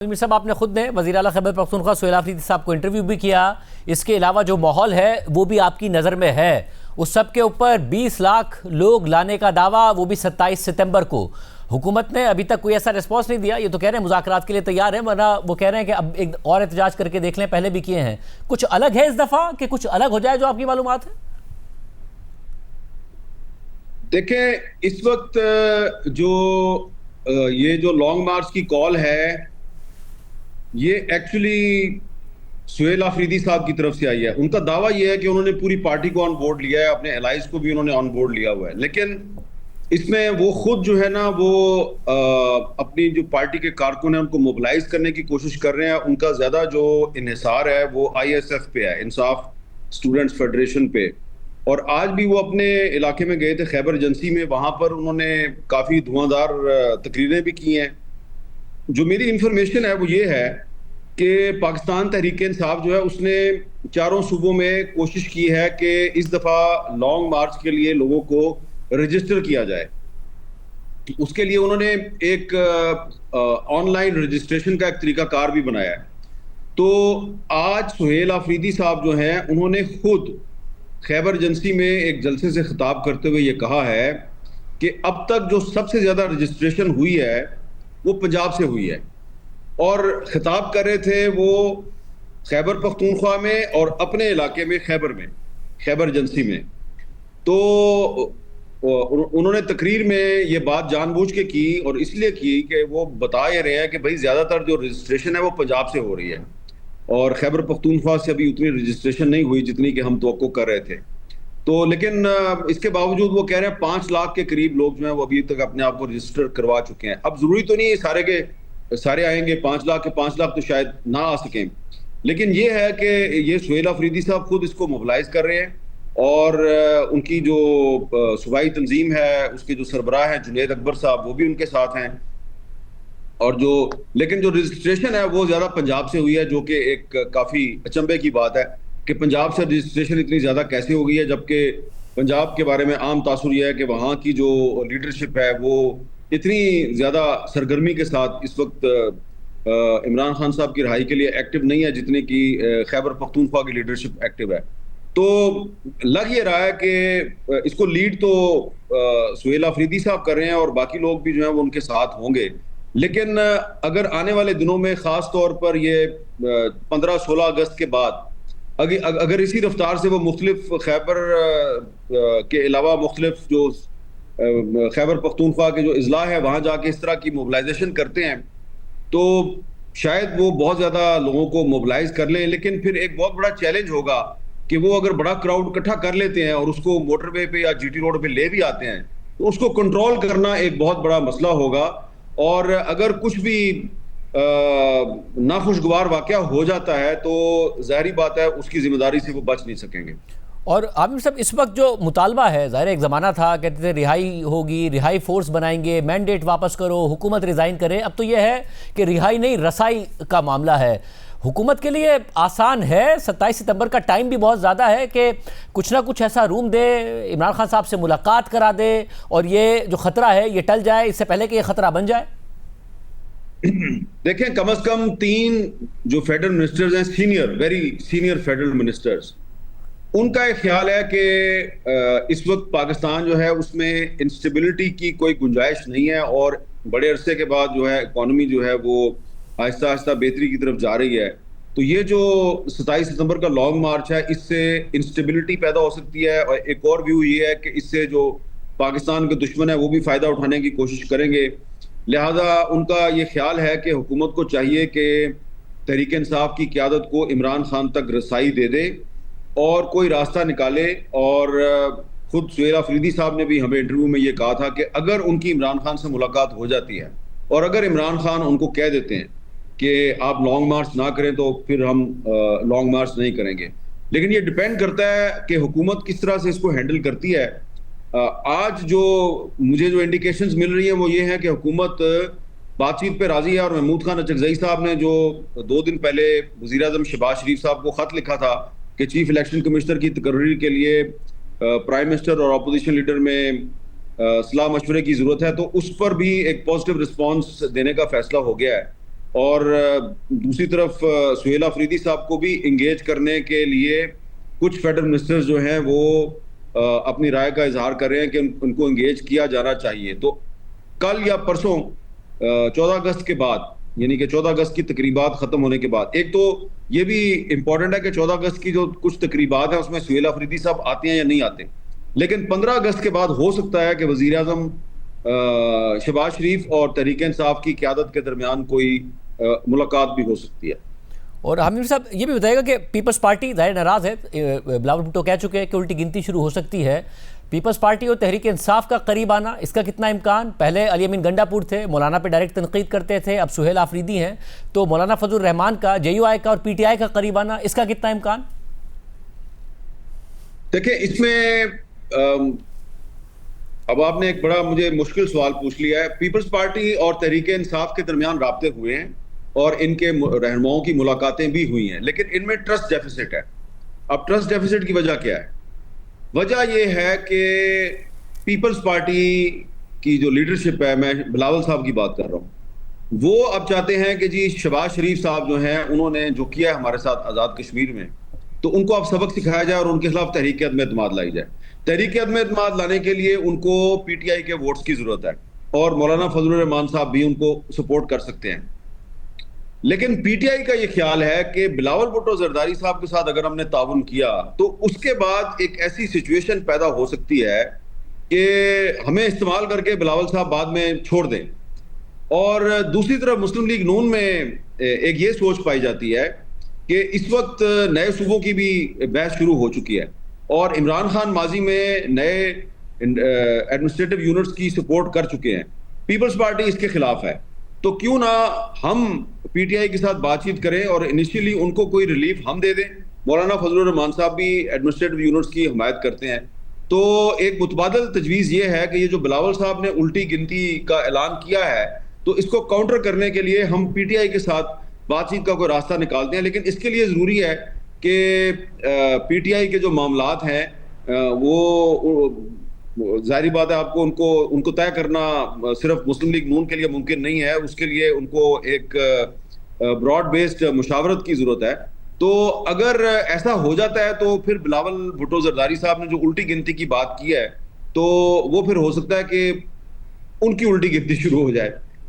आमिर साहब, आपने खुद ने वज़ीर आला खैबर पख्तूनख्वा सुहेल आफरीदी साहब को इंटरव्यू भी किया। इसके अलावा जो माहौल है वो भी आपकी नज़र में है। उस सब के ऊपर 20 लाख लोग लाने का दावा, वो भी 27 सितंबर को। हुकूमत ने अभी तक कोई ऐसा रिस्पॉन्स नहीं दिया। ये तो कह रहे हैं मुज़ाकरात के लिए तैयार है, वरना वो कह रहे हैं कि अब एक और एहतजाज करके देख लें, पहले भी किए हैं। कुछ अलग है इस दफ़ा कि कुछ अलग हो जाए जो आपकी मालूमात है? देखें, इस वक्त ये जो लॉन्ग मार्च की कॉल है, ये एक्चुअली सुहेल आफरीदी साहब की तरफ से आई है। उनका दावा ये है कि उन्होंने पूरी पार्टी को ऑन बोर्ड लिया है, अपने एलाइज को भी उन्होंने ऑन बोर्ड लिया हुआ है। लेकिन इसमें वो खुद जो है ना, वो अपनी जो पार्टी के कारकुन है उनको मोबिलाइज करने की कोशिश कर रहे हैं। उनका ज्यादा जो इन्हिसार है वो ISF पे है, इंसाफ स्टूडेंट्स फेडरेशन पे। और आज भी वो अपने इलाके में गए थे, खैबर एजेंसी में। वहां पर उन्होंने काफी धुआंधार तकरीरें भी की हैं। जो मेरी इंफॉर्मेशन है वो ये है कि पाकिस्तान तहरीक इंसाफ जो है उसने चारों सूबों में कोशिश की है कि इस दफा लॉन्ग मार्च के लिए लोगों को रजिस्टर किया जाए। उसके लिए उन्होंने एक ऑनलाइन रजिस्ट्रेशन का एक तरीकाकार भी बनाया है। तो आज सुहेल आफरीदी साहब जो हैं, उन्होंने खुद खैबर एजेंसी में एक जलसे से खिताब करते हुए ये कहा है कि अब तक जो सबसे ज्यादा रजिस्ट्रेशन हुई है वो पंजाब से हुई है। और खिताब कर रहे थे वो खैबर पख्तूनख्वा में और अपने इलाके में खैबर एजेंसी में। तो उन्होंने तकरीर में ये बात जानबूझ के की, और इसलिए की कि वो बता ये रहे हैं कि भाई ज्यादातर जो रजिस्ट्रेशन है वो पंजाब से हो रही है, और खैबर पख्तूनख्वा से अभी उतनी रजिस्ट्रेशन नहीं हुई जितनी कि हम तवक्को कर रहे थे। तो लेकिन इसके बावजूद वो कह रहे हैं 5 लाख के करीब लोग जो हैं वो अभी तक अपने आप को रजिस्टर करवा चुके हैं। अब जरूरी तो नहीं है सारे के सारे आएंगे, 5 लाख के 5 लाख तो शायद ना आ सकें। लेकिन ये है कि ये सुहेल आफरीदी साहब खुद इसको मोबिलाइज कर रहे हैं, और उनकी जो सूबाई तंजीम है उसके जो सरबराह हैं जुनैद अकबर साहब, वो भी उनके साथ हैं। और लेकिन जो रजिस्ट्रेशन है वो ज्यादा पंजाब से हुई है, जो कि एक काफी अचंभे की बात है कि पंजाब से रजिस्ट्रेशन इतनी ज्यादा कैसे हो गई है, जबकि पंजाब के बारे में आम तासुर यह है कि वहाँ की जो लीडरशिप है वो इतनी ज्यादा सरगर्मी के साथ इस वक्त इमरान खान साहब की रिहाई के लिए एक्टिव नहीं है जितने की खैबर पख्तूनख्वा की लीडरशिप एक्टिव है। तो लग ये रहा है कि इसको लीड तो सुहेल आफरीदी साहब कर रहे हैं, और बाकी लोग भी जो है वो उनके साथ होंगे। लेकिन अगर आने वाले दिनों में खास तौर पर ये 15-16 अगस्त के बाद अगर इसी रफ्तार से वो मुख्तलिफ खैबर के अलावा मुख्तलिफ जो खैबर पख्तूनख्वा के जो इजला है वहां जाके इस तरह की मोबिलाइजेशन करते हैं, तो शायद वो बहुत ज्यादा लोगों को मोबिलाइज कर लें। लेकिन फिर एक बहुत बड़ा चैलेंज होगा कि वो अगर बड़ा क्राउड इकट्ठा कर लेते हैं और उसको मोटरवे पे या GT रोड पे ले भी आते हैं, तो उसको कंट्रोल करना एक बहुत बड़ा मसला होगा। और अगर कुछ भी नाखुशगवार वाकया हो जाता है तो जाहिर बात है उसकी जिम्मेदारी से वो बच नहीं सकेंगे। और आमिर साहब, इस वक्त जो मुतालबा है, ज़ाहिर एक ज़माना था कहते थे रिहाई होगी, रिहाई फोर्स बनाएंगे, मैंडेट वापस करो, हुकूमत रिज़ाइन करे। अब तो यह है कि रिहाई नहीं, रसाई का मामला है। हुकूमत के लिए आसान है, 27 सितंबर का टाइम भी बहुत ज़्यादा है कि कुछ ना कुछ ऐसा रूम दे, इमरान खान साहब से मुलाकात करा दे और ये जो ख़तरा है ये टल जाए, इससे पहले कि ये ख़तरा बन जाए। देखें, कम से कम 3 जो फेडरल मिनिस्टर्स हैं, वेरी सीनियर फेडरल मिनिस्टर्स, उनका एक ख्याल है कि इस वक्त पाकिस्तान जो है उसमें इंस्टेबिलिटी की कोई गुंजाइश नहीं है, और बड़े अरसे के बाद जो है इकॉनमी जो है वो आहिस्ता आहिस्ता बेहतरी की तरफ जा रही है। तो ये जो 27 सितंबर का लॉन्ग मार्च है, इससे इंस्टेबिलिटी पैदा हो सकती है। और एक और व्यू ये है कि इससे जो पाकिस्तान के दुश्मन है वो भी फायदा उठाने की कोशिश करेंगे। लिहाजा उनका ये ख्याल है कि हुकूमत को चाहिए कि तहरीक इंसाफ की क़यादत को इमरान खान तक रसाई दे दे और कोई रास्ता निकाले। और खुद सुहेल आफरीदी साहब ने भी हमें इंटरव्यू में ये कहा था कि अगर उनकी इमरान खान से मुलाकात हो जाती है और अगर इमरान खान उनको कह देते हैं कि आप लॉन्ग मार्च ना करें तो फिर हम लॉन्ग मार्च नहीं करेंगे। लेकिन ये डिपेंड करता है कि हुकूमत किस तरह से इसको हैंडल करती है। आज जो मुझे जो इंडिकेशंस मिल रही हैं वो ये है कि हुकूमत बातचीत पे राजी है, और महमूद खान अचकजई साहब ने जो 2 दिन पहले वज़ीर आज़म शहबाज शरीफ साहब को खत लिखा था कि चीफ इलेक्शन कमिश्नर की तकर्री के लिए प्राइम मिनिस्टर और अपोजिशन लीडर में सलाह मशवरे की जरूरत है, तो उस पर भी एक पॉजिटिव रिस्पांस देने का फैसला हो गया है। और दूसरी तरफ सुहेल अफरीदी साहब को भी इंगेज करने के लिए कुछ फेडरल मिनिस्टर्स जो हैं वो अपनी राय का इजहार कर रहे हैं कि उनको इंगेज किया जाना चाहिए। तो कल या परसों 14 अगस्त के बाद, यानी कि 14 अगस्त की तकरीबात खत्म होने के बाद, एक तो ये भी इंपॉर्टेंट है कि 14 अगस्त की जो कुछ तकरीबात हैं उसमें सुहेल अफरीदी साहब आते हैं या नहीं आते, लेकिन 15 अगस्त के बाद हो सकता है कि वजीर आजम शहबाज शरीफ और तहरीक इंसाफ की क़यादत के दरमियान कोई मुलाकात भी हो सकती है। और हामिद साहब ये भी बताएगा कि पीपल्स पार्टी ज़ाहिर नाराज़ है, बिलावल भुट्टो कह चुके हैं कि उल्टी गिनती शुरू हो सकती है। पीपल्स पार्टी और तहरीक इंसाफ का करीब आना, इसका कितना इम्कान? पहले अली अमीन गंडापुर थे, मौलाना पे डायरेक्ट तनकीद करते थे, अब सुहेल आफरीदी हैं, तो मौलाना फजलुर रहमान का JUI का और PTI का करीब आना, इसका कितना इम्कान? देखिए, इसमें अब आपने एक बड़ा मुझे मुश्किल सवाल पूछ लिया है। पीपल्स पार्टी और तहरीक इंसाफ के दरमियान राब्ते हुए हैं और इनके रहनुमाओं की मुलाकातें भी हुई हैं, लेकिन इनमें ट्रस्ट डेफिसिट है। अब ट्रस्ट डेफिसिट की वजह क्या है? वजह यह है कि पीपल्स पार्टी की जो लीडरशिप है, मैं बिलावल साहब की बात कर रहा हूँ, वो अब चाहते हैं कि जी शहबाज शरीफ साहब जो हैं उन्होंने जो किया है हमारे साथ आज़ाद कश्मीर में, तो उनको अब सबक सिखाया जाए और उनके खिलाफ तहरीक अदम एतमाद लाई जाए। तहरीक अदम एतमाद लाने के लिए उनको PTI के वोट्स की जरूरत है और मौलाना फजलुर रहमान साहब भी उनको सपोर्ट कर सकते हैं। लेकिन PTI का ये ख्याल है कि बिलावल भुट्टो जरदारी साहब के साथ अगर हमने ताउन किया तो उसके बाद एक ऐसी सिचुएशन पैदा हो सकती है कि हमें इस्तेमाल करके बिलावल साहब बाद में छोड़ दें। और दूसरी तरफ मुस्लिम लीग नून में एक ये सोच पाई जाती है कि इस वक्त नए सूबों की भी बहस शुरू हो चुकी है और इमरान खान माजी में नए एडमिनिस्ट्रेटिव यूनिट्स की सपोर्ट कर चुके हैं। पीपल्स पार्टी इसके खिलाफ है, तो क्यों ना हम PTI के साथ बातचीत करें और इनिशियली उनको कोई रिलीफ हम दे दें। मौलाना फजलुर रहमान साहब भी एडमिनिस्ट्रेटिव यूनिट्स की हिमायत करते हैं, तो एक मुतबादल तजवीज़ ये है कि ये जो बिलावल साहब ने उल्टी गिनती का ऐलान किया है, तो इसको काउंटर करने के लिए हम PTI के साथ बातचीत का कोई रास्ता निकालते हैं। लेकिन इसके लिए ज़रूरी है कि PTI के जो मामलात हैं वो जाहिर बात है आपको उनको तय करना सिर्फ मुस्लिम लीग नून के लिए मुमकिन नहीं है, उसके लिए उनको एक ब्रॉड बेस्ड मुशावरत की जरूरत है। तो अगर ऐसा हो जाता है तो फिर बिलावल भुट्टो जरदारी साहब ने जो उल्टी गिनती की बात की है, तो वो फिर हो सकता है कि उनकी उल्टी गिनती शुरू हो जाए,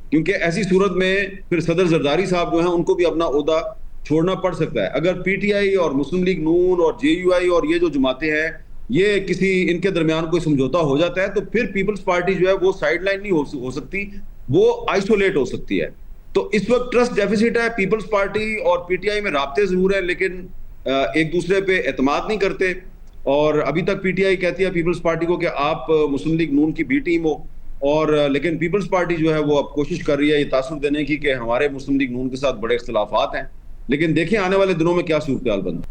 क्योंकि ऐसी सूरत में फिर सदर जरदारी साहब जो है उनको भी अपना ओहदा छोड़ना पड़ सकता है। अगर PTI और मुस्लिम लीग नून और JUI और ये जो जमातें हैं ये किसी इनके दरमियान कोई समझौता हो जाता है, तो फिर पीपल्स पार्टी जो है वो साइड लाइन नहीं हो सकती, वो आइसोलेट हो सकती है। तो इस वक्त ट्रस्ट डेफिसिट है। पीपल्स पार्टी और PTI में राब्ते जरूर है, लेकिन एक दूसरे पे एतमाद नहीं करते। और अभी तक PTI कहती है पीपल्स पार्टी को कि आप मुस्लिम लीग नून की बी टीम हो, और लेकिन पीपल्स पार्टी जो है वो अब कोशिश कर रही है ये तासुर देने की कि हमारे मुस्लिम लीग नून के साथ बड़े इख्तिलाफात हैं। लेकिन देखें आने वाले दिनों में क्या सूरत हाल बनती है।